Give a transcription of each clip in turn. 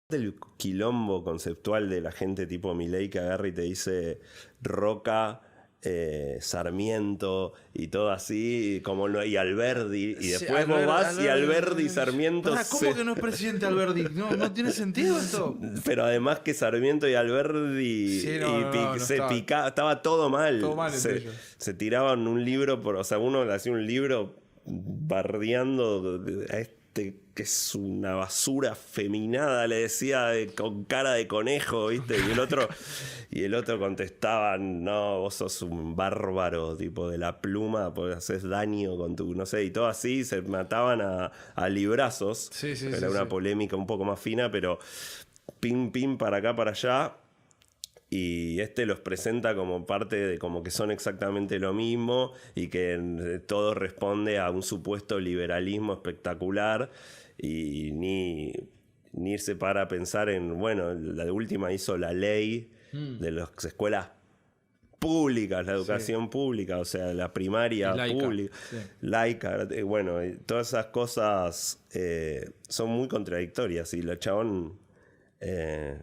el quilombo conceptual de la gente tipo Milei que agarra y te dice Roca, Sarmiento y todo así, como no, y Alberdi, y Sí, después vos vas y Alberdi y Sarmiento Pará, ¿cómo que no es presidente Alberdi? ¿No tiene sentido esto? Pero además que Sarmiento y Alberdi Sí, no se estaba picaba, estaba todo todo mal. mal entre ellos. Se tiraban un libro, o sea, uno le hacía un libro bardeando a este que es una basura feminada, le decía con cara de conejo, ¿viste? Y el otro contestaba, no, vos sos un bárbaro, tipo de la pluma, porque haces daño con tu, no sé, y todo así, se mataban a librazos. Sí, sí, Era sí, una sí. polémica un poco más fina, pero pim, pim, para acá, para allá. Y este los presenta como parte de como que son exactamente lo mismo y que todo responde a un supuesto liberalismo espectacular y ni se para a pensar en, bueno, la última hizo la ley de las escuelas públicas, la Sí. educación pública, o sea, la Y primaria laica. pública, Sí. laica, bueno, todas esas cosas son muy contradictorias y la chabón eh,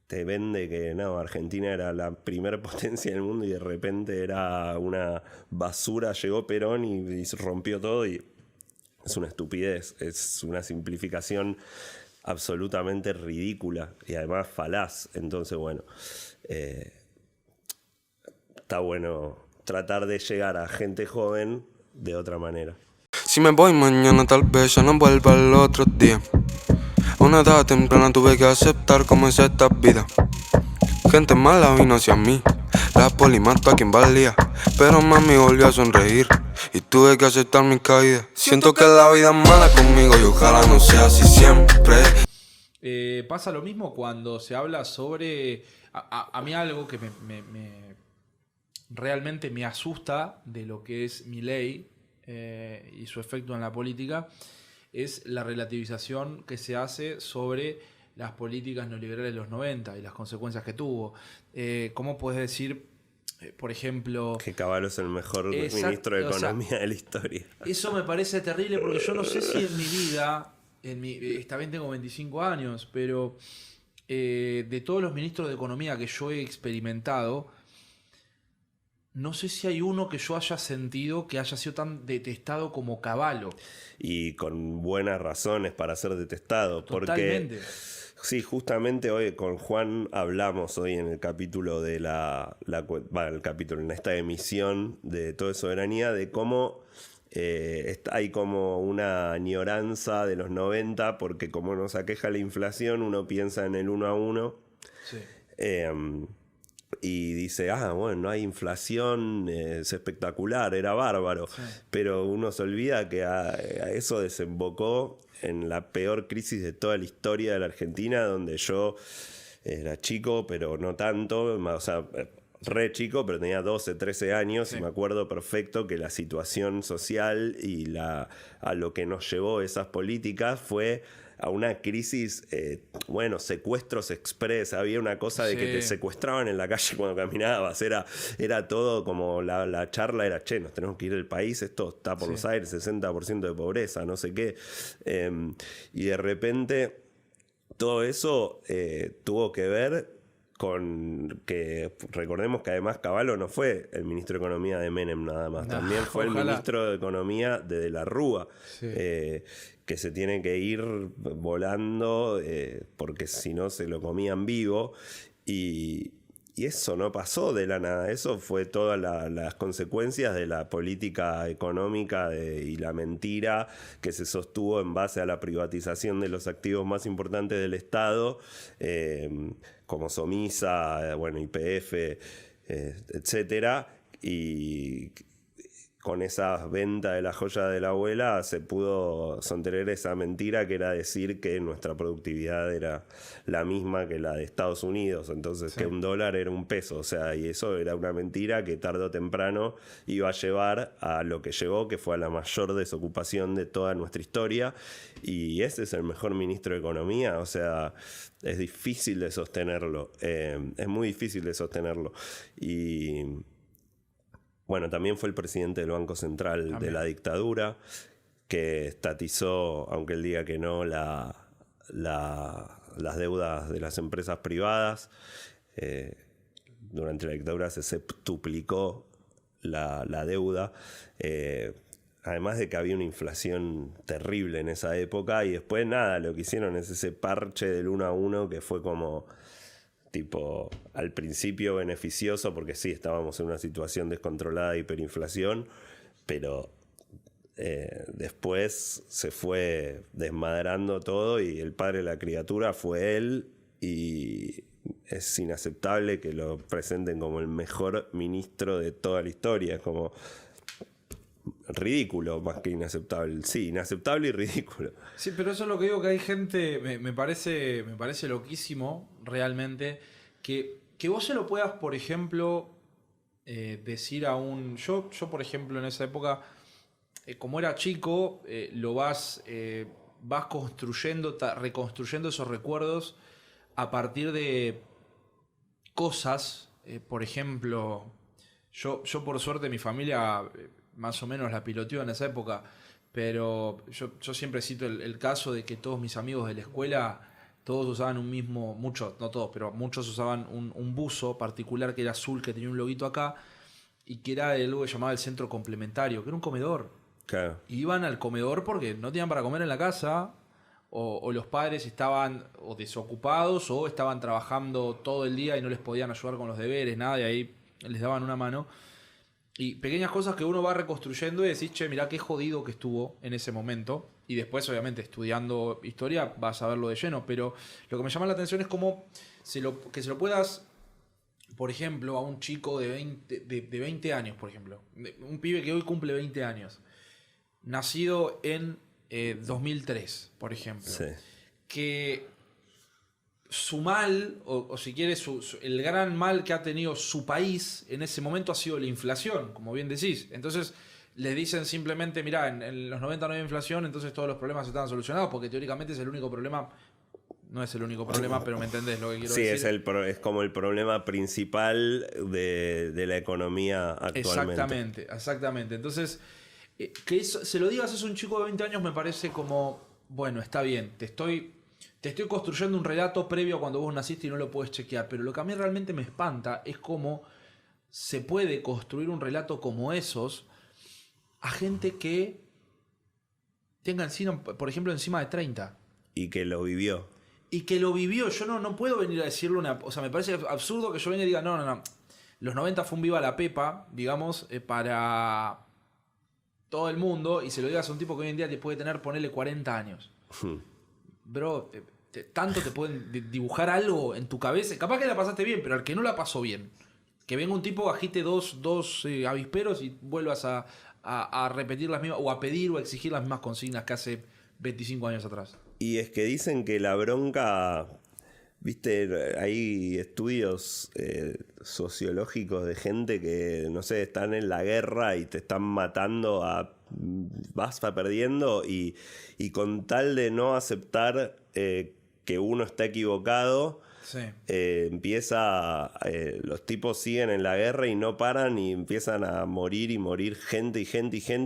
te vende que no, Argentina era la primer potencia del mundo y de repente era una basura, llegó Perón y rompió todo y es una estupidez, es una simplificación absolutamente ridícula y además falaz. Entonces, bueno, eh, está bueno tratar de llegar a gente joven de otra manera. Si me voy mañana tal vez ya no vuelva al otro día. A una edad temprana tuve que aceptar cómo es esta vida. Gente mala vino hacia mí, la poli mató a quien valía. Pero mami volvió a sonreír y tuve que aceptar mi caída. Siento que la vida es mala conmigo y ojalá no sea así siempre. Pasa lo mismo cuando se habla sobre... A mí algo que realmente me asusta de lo que es Milei y su efecto en la política es la relativización que se hace sobre las políticas neoliberales de los 90 y las consecuencias que tuvo. ¿Cómo puedes decir, por ejemplo... Que Caballo es el mejor ministro de o sea, Economía de la historia. eso me parece terrible porque yo no sé si en mi vida, está bien tengo 25 años, pero de todos los ministros de Economía que yo he experimentado, no sé si hay uno que yo haya sentido que haya sido tan detestado como Cavallo. Y con buenas razones para ser detestado. Totalmente. Porque, sí, justamente hoy con Juan hablamos hoy en el capítulo de el capítulo, en esta emisión de Todo de Soberanía, de cómo hay como una añoranza de los 90, porque como nos aqueja la inflación, uno piensa en el 1 a 1. Sí. Y dice, bueno, no hay inflación, es espectacular, era bárbaro. Sí. Pero uno se olvida que a eso desembocó en la peor crisis de toda la historia de la Argentina, donde yo era chico, pero no tanto, o sea, re chico, pero tenía 12, 13 años, Sí. y me acuerdo perfecto que la situación social y a lo que nos llevó esas políticas fue a una crisis, secuestros express. Había una cosa de que te secuestraban en la calle cuando caminabas. Era todo como la charla era, che, nos tenemos que ir del país, esto está por los aires, 60% de pobreza, no sé qué. Y de repente todo eso tuvo que ver con que, recordemos que además Cavallo no fue el ministro de Economía de Menem nada más, también fue el ministro de Economía de la Rúa, que se tiene que ir volando porque si no se lo comían vivo. Y eso no pasó de la nada, eso fue todas las consecuencias de la política económica y la mentira que se sostuvo en base a la privatización de los activos más importantes del Estado, como Somisa, YPF, etcétera, y con esa venta de la joya de la abuela se pudo sostener esa mentira que era decir que nuestra productividad era la misma que la de Estados Unidos, entonces que $1 era $1, o sea, y eso era una mentira que tarde o temprano iba a llevar a lo que llegó, que fue a la mayor desocupación de toda nuestra historia, y ese es el mejor ministro de Economía, o sea, es difícil de sostenerlo, es muy difícil de sostenerlo, y bueno, también fue el presidente del Banco Central de la dictadura, que estatizó, aunque él diga que no, la las deudas de las empresas privadas. Durante la dictadura se septuplicó la deuda. Además de que había una inflación terrible en esa época, y después nada, lo que hicieron es ese parche del 1 a 1 que fue como tipo al principio beneficioso porque sí, estábamos en una situación descontrolada de hiperinflación, pero después se fue desmadrando todo y el padre de la criatura fue él, y es inaceptable que lo presenten como el mejor ministro de toda la historia. Es como ridículo más que inaceptable. Sí, inaceptable y ridículo. Sí, pero eso es lo que digo, que hay gente, me parece loquísimo realmente, que vos se lo puedas, por ejemplo, decir a un... Yo, por ejemplo, en esa época, como era chico, lo vas construyendo, reconstruyendo esos recuerdos a partir de cosas. Por ejemplo, yo por suerte mi familia más o menos la piloteó en esa época, pero yo siempre cito el caso de que todos mis amigos de la escuela, todos usaban un mismo, muchos, no todos, pero muchos usaban un buzo particular que era azul, que tenía un loguito acá, y que era de algo que llamaba el centro complementario, que era un comedor. Claro. Y iban al comedor porque no tenían para comer en la casa, o los padres estaban o desocupados o estaban trabajando todo el día y no les podían ayudar con los deberes, nada, y ahí les daban una mano. Y pequeñas cosas que uno va reconstruyendo y decís, che, mirá qué jodido que estuvo en ese momento. Y después, obviamente, estudiando historia vas a verlo de lleno. Pero lo que me llama la atención es cómo que se lo puedas, por ejemplo, a un chico de 20 años, por ejemplo. Un pibe que hoy cumple 20 años. Nacido en 2003, por ejemplo. Sí. Que su mal, o si quieres, el gran mal que ha tenido su país en ese momento ha sido la inflación, como bien decís. Entonces le dicen simplemente, mirá, en los 90 no había inflación, entonces todos los problemas estaban solucionados, porque teóricamente es el único problema. No es el único problema, pero me entendés lo que quiero decir. Sí, es como el problema principal de la economía actualmente. Exactamente. Entonces, que se lo digas a un chico de 20 años me parece como, bueno, está bien, te estoy construyendo un relato previo a cuando vos naciste y no lo puedes chequear. Pero lo que a mí realmente me espanta es cómo se puede construir un relato como esos a gente que tenga encima, por ejemplo, encima de 30. Y que lo vivió. Yo no puedo venir a decirle o sea, me parece absurdo que yo venga y diga, no. Los 90 fue un viva la pepa, digamos, para todo el mundo, y se lo digas a un tipo que hoy en día te puede tener, ponerle 40 años. Bro, tanto te pueden dibujar algo en tu cabeza. Capaz que la pasaste bien, pero al que no la pasó bien, que venga un tipo, agite dos avisperos y vuelvas a repetir las mismas, o a pedir o a exigir las mismas consignas que hace 25 años atrás. Y es que dicen que la bronca, viste, hay estudios sociológicos de gente que, no sé, están en la guerra y te están matando vas perdiendo, y con tal de no aceptar que uno está equivocado, Sí. Los tipos siguen en la guerra y no paran, y empiezan a morir gente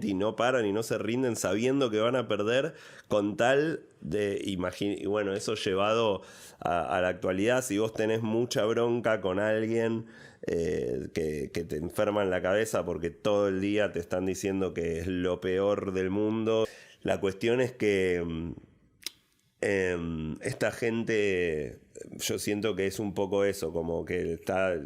y no paran y no se rinden sabiendo que van a perder, con tal de y bueno, eso llevado a la actualidad. Si vos tenés mucha bronca con alguien que te enferma en la cabeza porque todo el día te están diciendo que es lo peor del mundo, la cuestión es que esta gente, yo siento que es un poco eso, como que está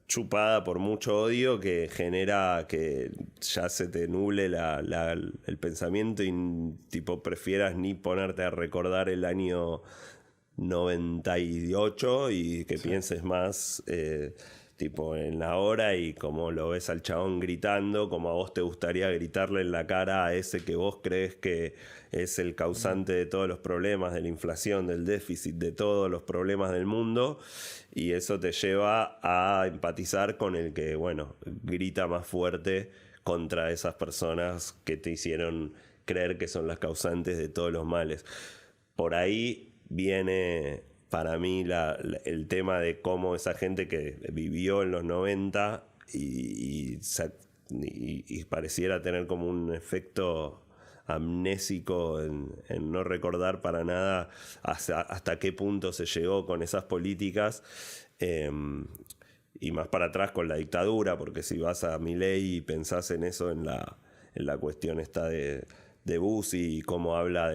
chupada por mucho odio que genera que ya se te nuble el pensamiento y tipo prefieras ni ponerte a recordar el año 98 y que pienses más tipo en la hora, y como lo ves al chabón gritando, como a vos te gustaría gritarle en la cara a ese que vos crees que es el causante de todos los problemas, de la inflación, del déficit, de todos los problemas del mundo, y eso te lleva a empatizar con el que, bueno, grita más fuerte contra esas personas que te hicieron creer que son las causantes de todos los males. Por ahí viene para mí el tema de cómo esa gente que vivió en los 90 y pareciera tener como un efecto amnésico en no recordar para nada hasta qué punto se llegó con esas políticas. Y más para atrás con la dictadura, porque si vas a Milei y pensás en eso, en la cuestión esta de Bussi y cómo habla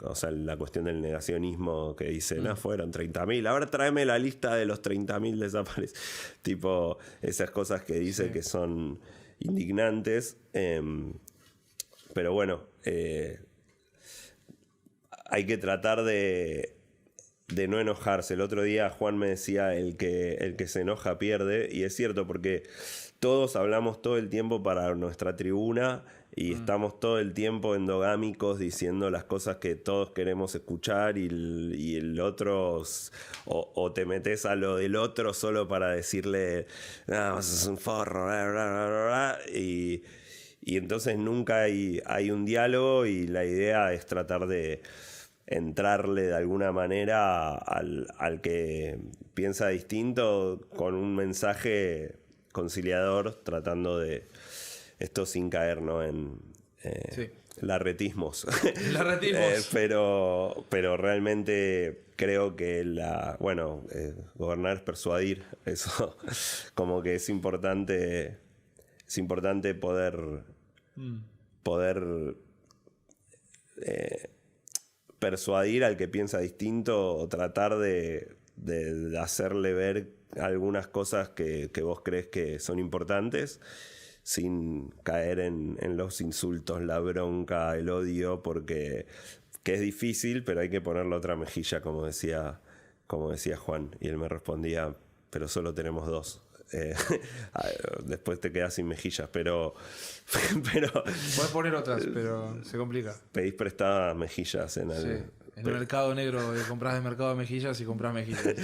o sea, la cuestión del negacionismo, que dice, no, fueron 30.000, ahora tráeme la lista de los 30.000 desaparecidos. Tipo, esas cosas que dice que son indignantes. Pero bueno, hay que tratar de no enojarse. El otro día Juan me decía, el que se enoja pierde, y es cierto, porque todos hablamos todo el tiempo para nuestra tribuna y estamos todo el tiempo endogámicos diciendo las cosas que todos queremos escuchar, y el otro, o te metes a lo del otro solo para decirle, no, vos sos un forro, bla, bla, bla, bla, bla, y entonces nunca hay un diálogo, y la idea es tratar de entrarle de alguna manera al que piensa distinto con un mensaje conciliador, tratando de esto sin caer, ¿no?, en larretismos. Pero realmente creo que gobernar es persuadir. Eso como que es importante poder persuadir al que piensa distinto, o tratar de hacerle ver algunas cosas que vos crees que son importantes, sin caer en los insultos, la bronca, el odio, porque que es difícil, pero hay que ponerle otra mejilla, como decía Juan. Y él me respondía, pero solo tenemos dos. Después te quedas sin mejillas, pero puedes poner otras, pero se complica. Pedís prestadas mejillas en el mercado negro, compras de mercado de mejillas y compras mejillas.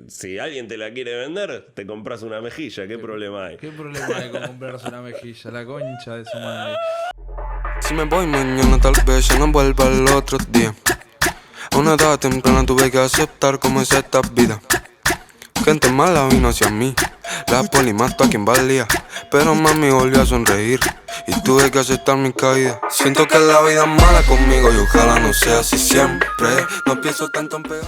Si alguien te la quiere vender, te compras una mejilla. ¿Qué problema hay? ¿Qué problema hay con comprarse una mejilla? La concha de su madre. Si me voy mañana, tal vez ya no vuelva al otro día. A una edad temprana tuve que aceptar cómo es esta vida. Gente mala vino hacia mí, la poli mató a quien valía, pero mami volvió a sonreír y tuve que aceptar mi caída. Siento que la vida es mala conmigo y ojalá no sea así siempre. No pienso tanto en pegar.